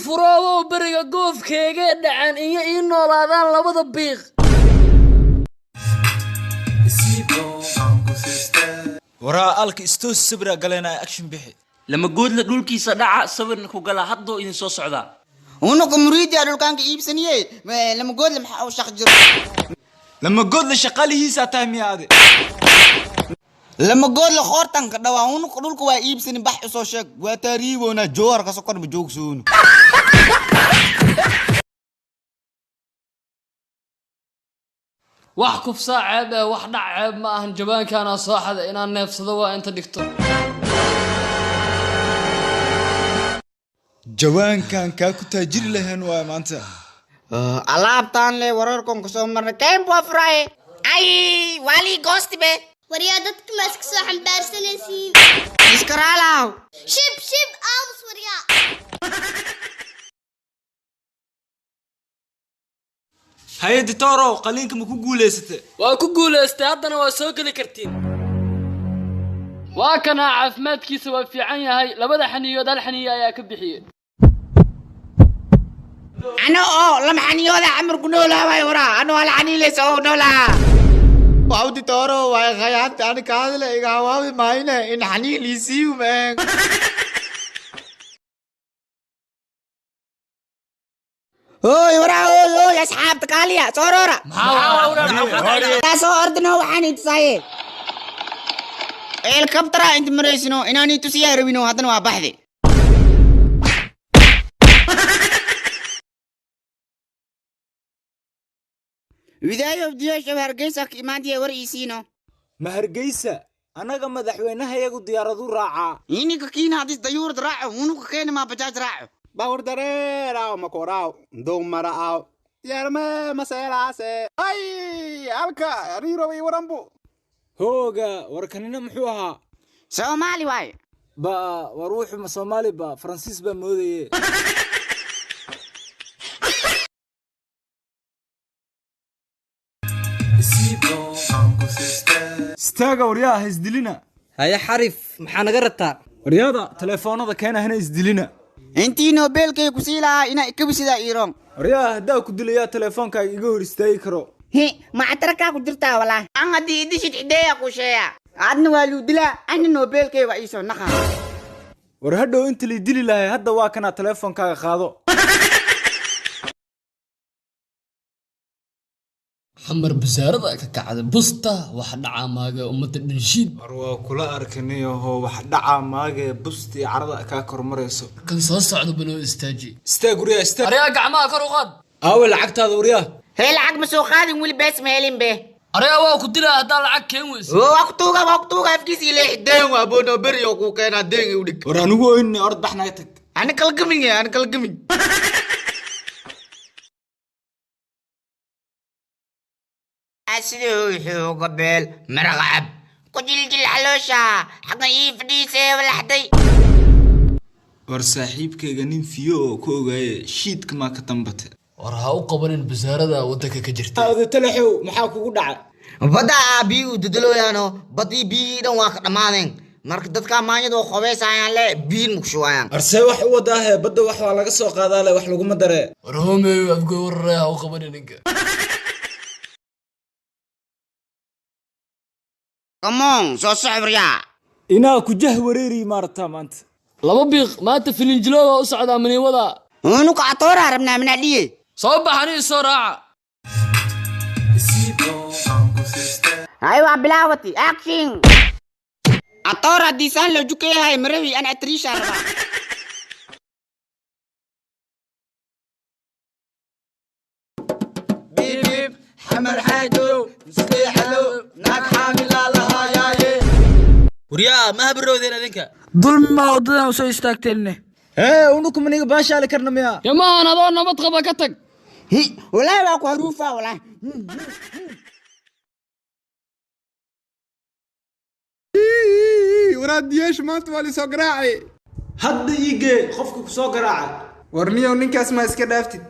furoodo bariga goofkeega dhacan iyo ii noolaadaan labada biiq waraa alka istoos sabra galena action bixi lama goodla dhulkiisa dhaca sawirna ku gala haddo idin soo socda unuku muriidi dhulkaanka iibsaniye lama goodla maxaa u shaq jiro lama goodla shaqalihiisa taamiyaade lama goodla khoortanka dhawaa unuku dhulka waa iibsani bax u soo sheeg waa taariibona joor ka soo korba joogsoon wax kufsaa ceeb wax dhac ceeb ma ahan jabaankaana sooxada inaan neefsado waa inta dhigto jawaankan ka ku taajiri lahayn waa maanta alaabtaan le wararkan ka soo marnay tempo fry ay wali ghost be wariya dadka mask soo xambaarsanaysiin iskaraalaw shib aamus wariya hay'ad toro qalinka ma ku guuleysatay waa ku guuleystay haddana waa soo gali kartiin waa kana caafimaadkiisa waa fiican yahay labada xaniyood hal xaniyo ayaa ka bixiyay أنا لم حني هذا عمر قنولا ويورا أنا ولا حني ليس قنولا وعودي تورو وخيات أنا كهذا لا يقاوي معينا إن حني ليسيو مان هوي ورا هوي أصحاب تكاليا صورورا لا صورتنا وحني تصاير الكبترة أنت مريسنو إناني تسير بينو هذا نوع بحثي widaayo diyaasha hargeysa imaantii warisiino ma hargeysa anaga madaxweynaha iyagu diyaaradu raaca ininka kiina hadis dayuurad raaco unuka keena ma bajaaj raaco bawr dareeraw makoraaw ndong maraaw diyaarme maseelaase ay halka riiroway waranbu hooga warkanina muxuu ahaa soomaali waaye ba war wuxuu ma soomaali ba faransiis ba moodaye استاغا وريا هزدلنا هيا حرف maxaa naga rataa wariyada telefoonada keena hana isdilina intii nobelkay ku siilaa ina ikabisida iiron wariyaa hadaa ku dilaya telefoonka iga hor istaagi karo ma atarka ku jirtaa walaa aan hadii idishid ideeya ku sheeya adna waa lu dilaa ana nobelkay waa iisoo naqa war hadhow inta la dili lahay hadda waa kana telefoonkaaga qaado xamar basaarada ka kacda busta wax dhaca maaga umada dhinshiid warwa kula arkanayo wax dhaca maaga busti carada ka kormareyso kan soo socdo baloo istaaji istaag wariya istaag ariga gacmaha kor u qaad awal lacagtaada wariya hey lacag ma soo qaadin wili bees meelin be ariga waa ku dilaa hadaa lacag keen weys waa ku tuuga afkiisi leexdeen waa boono bariyo ku keena deen u dhig war anigu in ord baxnaa tag ana kala gamin أسلوه قبل مرغب قجل علوشة حقا يفديسي ولا حدي war saaxiibkayga nin fiyo oo ku ogaay shiidka ma ka tambate war ha u qabanin basaarada wadanka ka jirta aad talaxow maxaa kugu dhacay bada biyu dudulooyano badii biidan waa ka dhamaadeen marka dadka maanyada qobeysayaan le biin mukshuwayaan arsay wax u wadaahe badda wax waa laga soo qaadaa le wax lagu ma dare war homeeyo afgo warray ha u qabanin ninka come on soo socod ya inaa ku jah wareeri maarta maanta laba biiq maanta filinjilooda u socdaa maniwada unu ka atoora rabnaa mina dhiye soo baxani soo raaca aywa bilaawati action atoora disaan la jukeeyahay marawi an atrisha raba bib xamar xaajo musliixalo naag xaamil laha yaaye wariyaa ma habrowdeen adinka dulmi ma wadadan soo istaagteenne unuku maniga baashaali karna miya yamahan adoo nabad qaba ka tag والله ما اكو حروفه والله waraad diyaasha maanta waa lisoo garaacay hadda iigee qofka ku soo garaacay warniyow ninkaas ma iska dhaaftid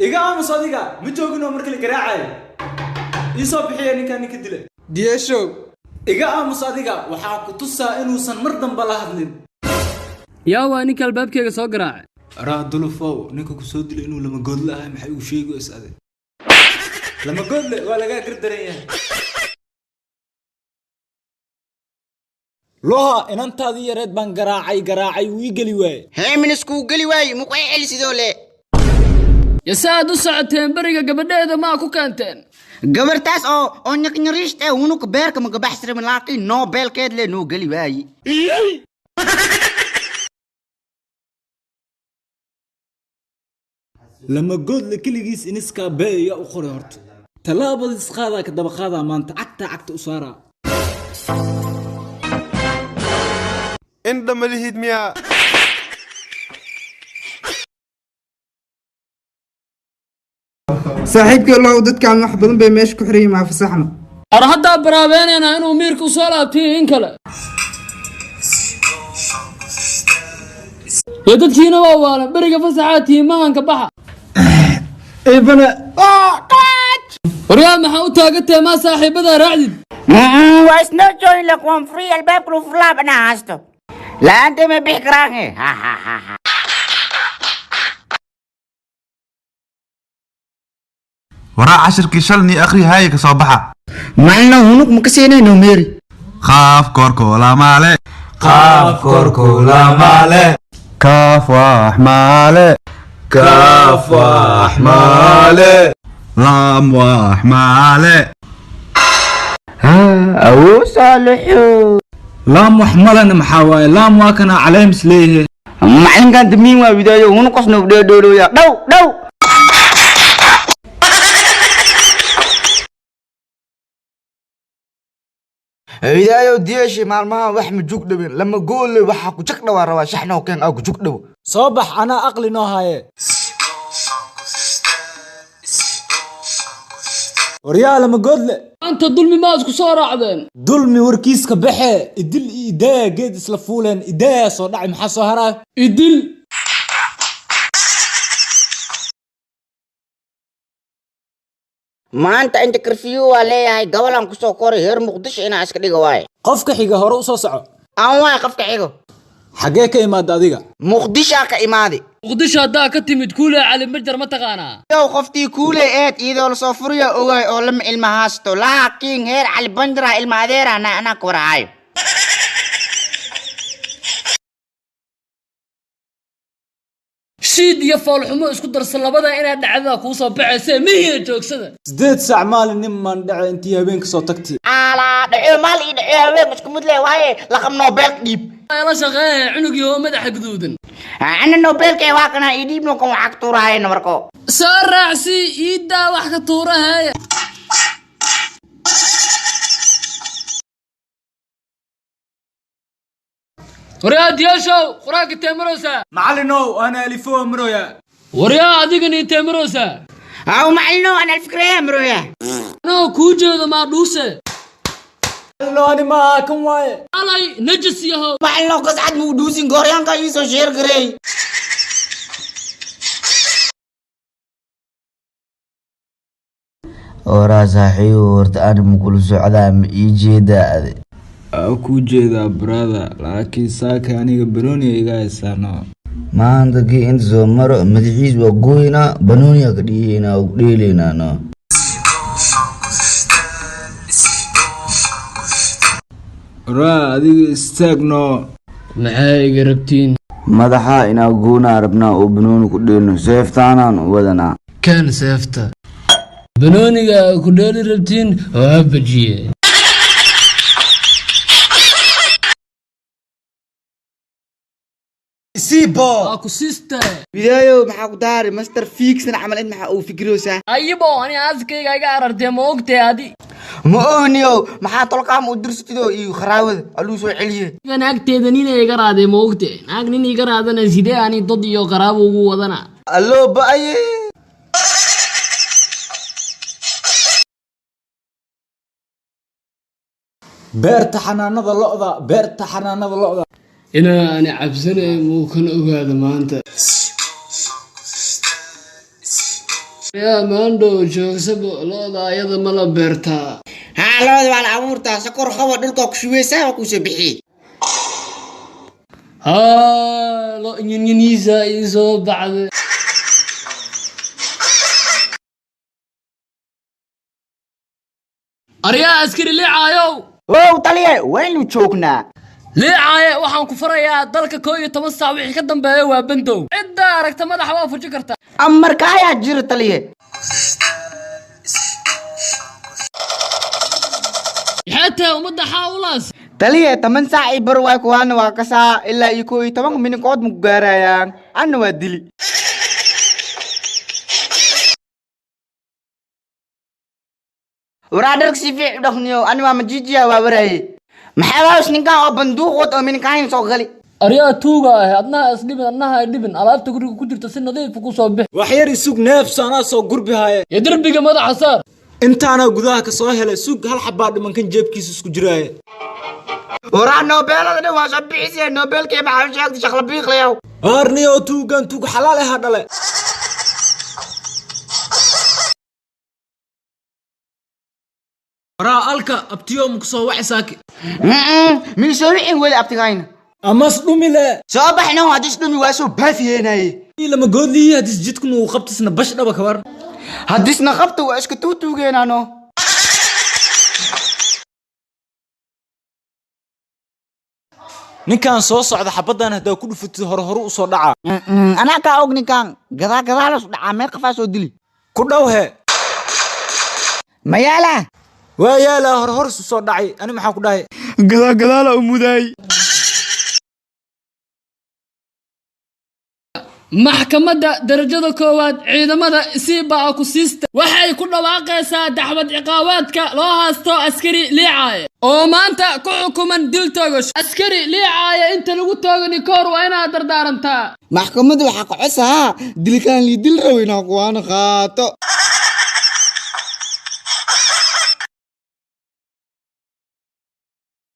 iga aamus adiga ma jooginoo marka la garaacay iisoo bixiya ninka dila diyaashow iga aamus adiga waxaa ku tusaa inuusan mar damba la hadlin yaa waa ninka albaabkayga soo garaacay raa dulufow ninka ku soo dilay inuu lama good lahay maxay uu sheego is aday lama good le waa laga gardaran yahay loha inantaadii yareed baan garaacay wii geli waay heemin isku geli waay muqay celisidoo le yasaad u socoteen bariga gabadheeda ma ku keenteen gabartaas oo nyaqnyariishta unug beerka ma gabaxsirmin laakiin Nobelkeed le noo geli waay lama good le keligiis iniska beeya u qoray horta talaabada isqaada ka daba qaada maanta cagta u saara inda malihid miya saaxiibkii Allah dadkaan wax badan bay meesha ku xiriyeen ma fasaxno ar hadda baraabeynayna inuu miirku soo laabtay in kale ya dadkiina waa waala bariga fasaxaatii mahanka baxa ibana waryaa maxaa u taagatay ma saaxiibada raacdid waa isna join la qoon free albaabku fulaabna haasto laante ma bixkraange waraa cashirkii shalni akhri haye ka soo baxa macna hunug ma ka seenayno meeri qaaf korkoola maale kaaf wax maale laam wax maale awo saalixo laam wax malana maxaa waaye laam waa kana caleemis leeyahay macalinkan damiin waa widaayo hunug qosna dheedhoolooya dhow widaayo diyashi maalmaha wax ma jug dhawin lama goole waxa ku jag dhawaa rabaa shaxna keen ku jug dhaw soo bax ana aqli noo haye waryaa lama good le anta dulmi ma isku soo raacdeen dulmi warkiiska baxe idil idaya geed isla fuuleen idaya soo dhacay maxaa soo haraa idil maanta inta karfiyo waa leeyahay gabalan ku soo koray heer muqdisho inaa iska dhigo waay qofka xiga hore u soo soco aan waay qofka xigo xagee ka imaad adiga muqdisho ka imaadi muqdisho haddaa ka timid kuule cali majar ma taqaanaa yow qoftii kuule eed iyadoo lasoo furiya ogaay oo lama ilma haasto laakiin heer cali banjara ilma adeerana anaa ka waraayo shiid iyo foolxumo isku darsan labada inay dhacdada kuu soo baxaysa mihiya joogsada 8 saac maalin nin man dhacay intii habeenka soo tagtay ala dhaco maal ii dhaco habeen isku mid leh waaye laqab Nobel dhiib la shaqeeyo cunugii oo madaxa guduudan ana Nobelka waa kana ii dhiibno kan wax ka tuuraayna marko soo raacsi iida wax ka tuurahay waryaa diyaasho quraanka teemarosa macallinow ana alifo amroya waryaa adiga ni teemarosa aw macallino ana alfikriya amroya no ku jeedo ma dhuuse no ani ma kan waaye alay najis yaho macallino qasad mu dhuusin gooryaanka ii soo sheer garay ora saaxiibo horta aan mukul socdaa ma ii jeedaa ku jeedaa brother laakiin saaka aniga baroni iga haysaano maanta kii inta soo maro madaxiis waa gooyna banooniya ka dhiyeyna oo dheeleyna no raa adiga istaagno maxay iga rabtiin madaxa inaa goona rabnaa oo banooni ku dheelno seeftaanaan u wadanaa kan seefta banooniga ku dheeli rabtiin waa bajiye sibo aku sista video maxaa ku daari master fixan amal in maxaa uu fikiroosa ayibo ani askayga iga arartay ma ogtay adi ma ogniyo maxaa tolqaam u dirstido iyo kharaawada aluu soo celiye igan agteeda nin iga raaday ma ogtay naag nin iga raadana sidee ani dad iyo qaraabo ugu wadana allo baaye beerta xanaanada lo'da ina ani cabsanay muu kan ogaada maanta yaa maandhow joogsabo lo'da ayada ma la beertaa looda waa la abuurtaa sakor qabo dhulka ku shubeysaa ku soo bixi ها لو ينيزا يزو بعد أريا أسكري لي عايو wow taliye waynu joognaa لي عاي waxaan ku farayaa dalka 11 saac wixii ka dambeeyay waa bandow cid aragta madaxa waa fuji karta amarka ayaa jira taliye حتى ومدة حاولاس taliye 8 saac ay bar way kuwaan waa ka saa ilaa 11 minikood mu gaarayaan anna waa dili waraadar si fiic dhaqniyo anna waa majijiya waa waray maxaa ninka oo banduuq wad min kaan soo gali أريا توغا أدنى أسليبن أنها يدبن ألعاب تقول كنت تسن نظيف كوسو به waxyar isug neefs anaa soo gurbi haya يدرب بيجا ماذا حصار intaana gudaha ka soo helay sug hal xabaa dhimankan jeebkiisa isku jiraaya waraa noobelada waa soo bixisay noobelkee maxaa sheegtay shaqla biiqlayow arniyo tuugan tuug xalaal ah dhale waraa alka abtiyoom ku soo waxisaaki min soo wixin wali abtigayna amas dhumile soo baxno hadis dhumi waa soo baafiyeenay lama goodliyi hadis jidkun uu qabtisna bash dhaba ka war hadisna qabto waa iska tuugeenano ninkan soo socda xabadan hadaa ku dhufatid hore u soo dhaca anaa ka og ninkan gadaa la soo dhaca meel qafa soo dili ku dhaw he mayaala waa yaala hore soo dhacay ani maxaa ku dhahay gadaa la umuday maxkamadda darajada koowaad ciidamada isiibaa ku siista waxay ku dhawaaqaysaa dacwad ciqaabaadka loo haasto askari liicaaye oo maanta ku xukuman dil toogash askari liicaaye inta lagu toogani koor waa inaad dardaarantaa maxkamadda waxaa ka cosaha dilkaan lii dil raweyna kuwaana qaato